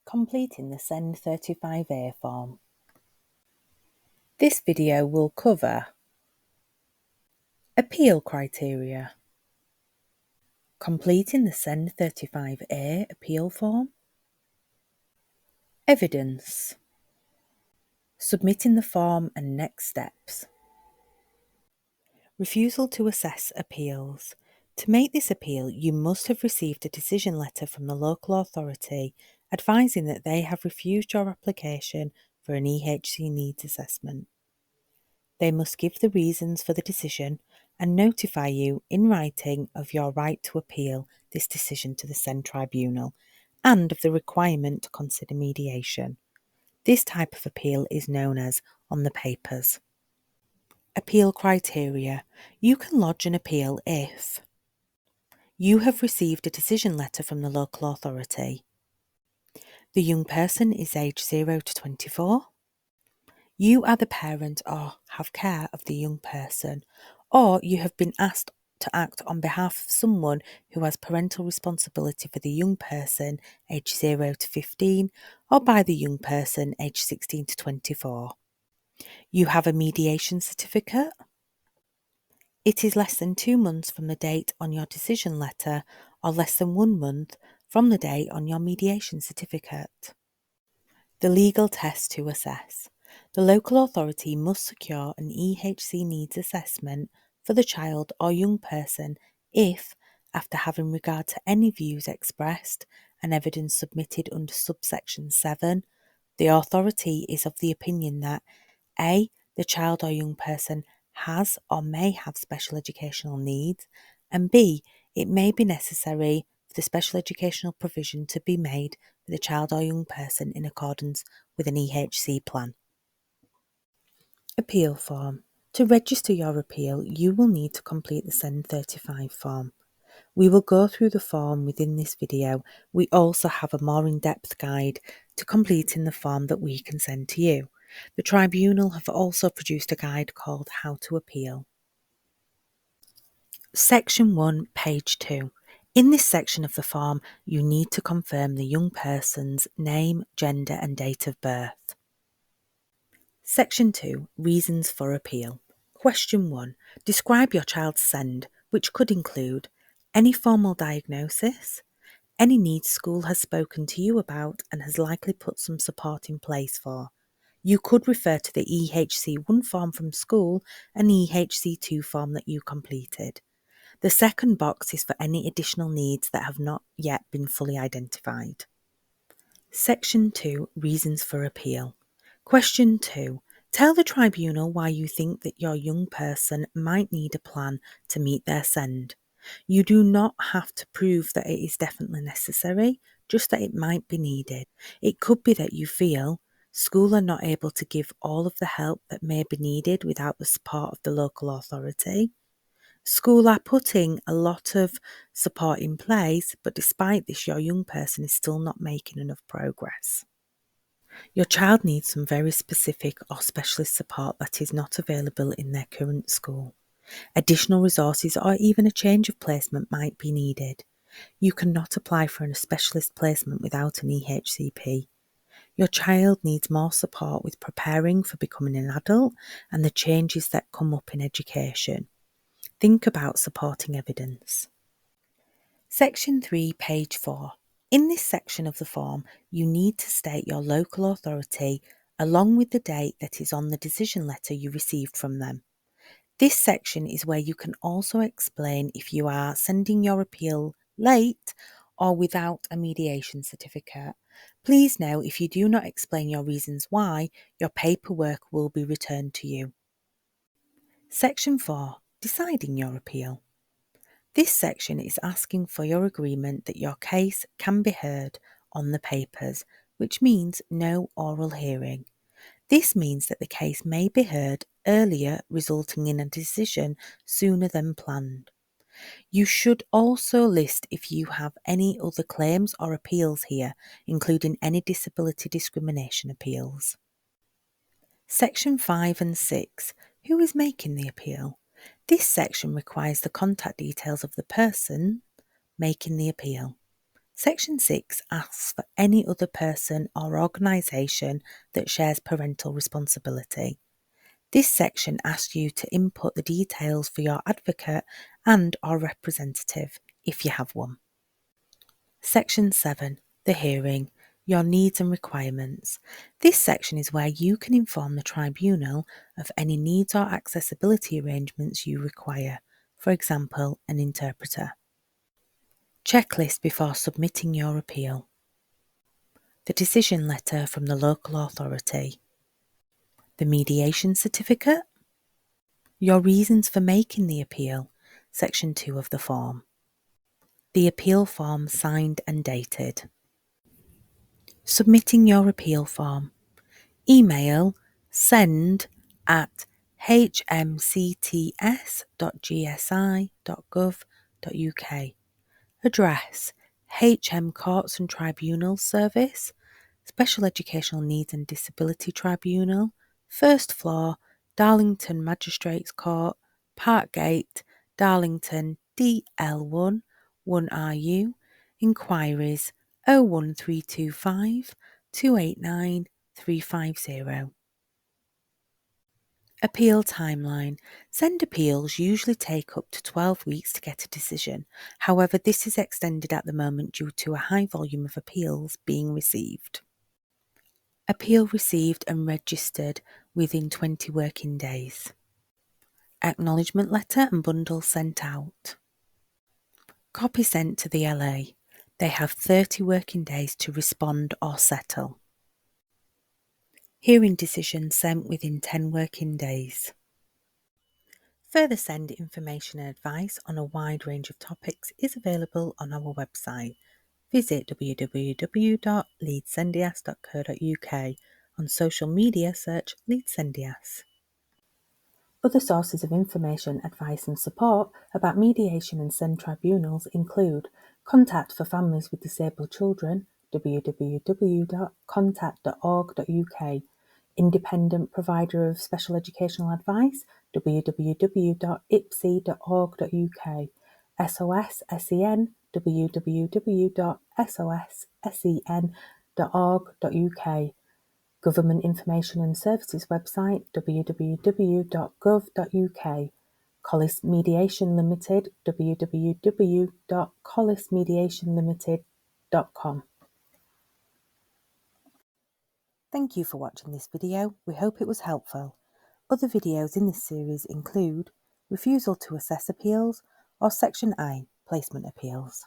completing the SEND 35A form. This video will cover appeal criteria, completing the SEND 35A appeal form, evidence, submitting the form and next steps, refusal to assess appeals. To make this appeal, you must have received a decision letter from the local authority advising that they have refused your application for an EHC needs assessment. They must give the reasons for the decision and notify you in writing of your right to appeal this decision to the SEND Tribunal and of the requirement to consider mediation. This type of appeal is known as on the papers. Appeal criteria. You can lodge an appeal if you have received a decision letter from the local authority, the young person is aged 0 to 24, you are the parent or have care of the young person, or you have been asked to act on behalf of someone who has parental responsibility for the young person aged 0 to 15 or by the young person aged 16 to 24. You have a mediation certificate. It is less than 2 months from the date on your decision letter or less than 1 month from the date on your mediation certificate. The legal test to assess. The local authority must secure an EHC needs assessment for the child or young person if, after having regard to any views expressed and evidence submitted under subsection 7, the authority is of the opinion that A. The child or young person has or may have special educational needs, and B. It may be necessary for the special educational provision to be made for the child or young person in accordance with an EHC plan. Appeal form. To register your appeal, you will need to complete the SEND 35 form. We will go through the form within this video. We also have a more in-depth guide to completing the form that we can send to you. The Tribunal have also produced a guide called How to Appeal. Section 1, page 2. In this section of the form, you need to confirm the young person's name, gender and date of birth. Section 2, reasons for appeal. Question 1. Describe your child's SEND, which could include any formal diagnosis, any needs school has spoken to you about and has likely put some support in place for. You could refer to the EHC1 form from school and EHC2 form that you completed. The second box is for any additional needs that have not yet been fully identified. Section 2, reasons for appeal. Question 2. Tell the Tribunal why you think that your young person might need a plan to meet their SEND. You do not have to prove that it is definitely necessary, just that it might be needed. It could be that you feel school are not able to give all of the help that may be needed without the support of the local authority. School are putting a lot of support in place, but despite this, your young person is still not making enough progress. Your child needs some very specific or specialist support that is not available in their current school. Additional resources or even a change of placement might be needed. You cannot apply for a specialist placement without an EHCP. Your child needs more support with preparing for becoming an adult and the changes that come up in education. Think about supporting evidence. Section 3, page 4. In this section of the form, you need to state your local authority along with the date that is on the decision letter you received from them. This section is where you can also explain if you are sending your appeal late or without a mediation certificate. Please know if you do not explain your reasons why, your paperwork will be returned to you. Section 4. Deciding your appeal. This section is asking for your agreement that your case can be heard on the papers, which means no oral hearing. This means that the case may be heard earlier, resulting in a decision sooner than planned. You should also list if you have any other claims or appeals here, including any disability discrimination appeals. Section 5 and 6. Who is making the appeal? This section requires the contact details of the person making the appeal. Section 6 asks for any other person or organisation that shares parental responsibility. This section asks you to input the details for your advocate and/or representative, if you have one. Section 7. The hearing. Your needs and requirements. This section is where you can inform the tribunal of any needs or accessibility arrangements you require, for example, an interpreter. Checklist before submitting your appeal. The decision letter from the local authority. The mediation certificate. Your reasons for making the appeal, Section 2 of the form. The appeal form signed and dated. Submitting your appeal form. Email send@hmcts.gsi.gov.uk. Address: HM Courts and Tribunals Service, Special Educational Needs and Disability Tribunal, 1st floor, Darlington Magistrates Court, Parkgate, Darlington, DL1 1RU. Inquiries 01325 289 350. Appeal timeline. SEND appeals usually take up to 12 weeks to get a decision. However, this is extended at the moment due to a high volume of appeals being received. Appeal received and registered within 20 working days. Acknowledgement letter and bundle sent out. Copy sent to the LA. They have 30 working days to respond or settle. Hearing decision sent within 10 working days. Further SEND information and advice on a wide range of topics is available on our website. Visit www.leadsendias.co.uk. On social media, search Lead Sendias. Other sources of information, advice and support about mediation and SEND tribunals include Contact for Families with Disabled Children, www.contact.org.uk, Independent Provider of Special Educational Advice, www.ipsi.org.uk, SOS SEN, www.sossen.org.uk, Government Information and Services website, www.gov.uk, Collis Mediation Limited, www.collismediationlimited.com. Thank you for watching this video. We hope it was helpful. Other videos in this series include Refusal to Assess Appeals or Section I, Placement Appeals.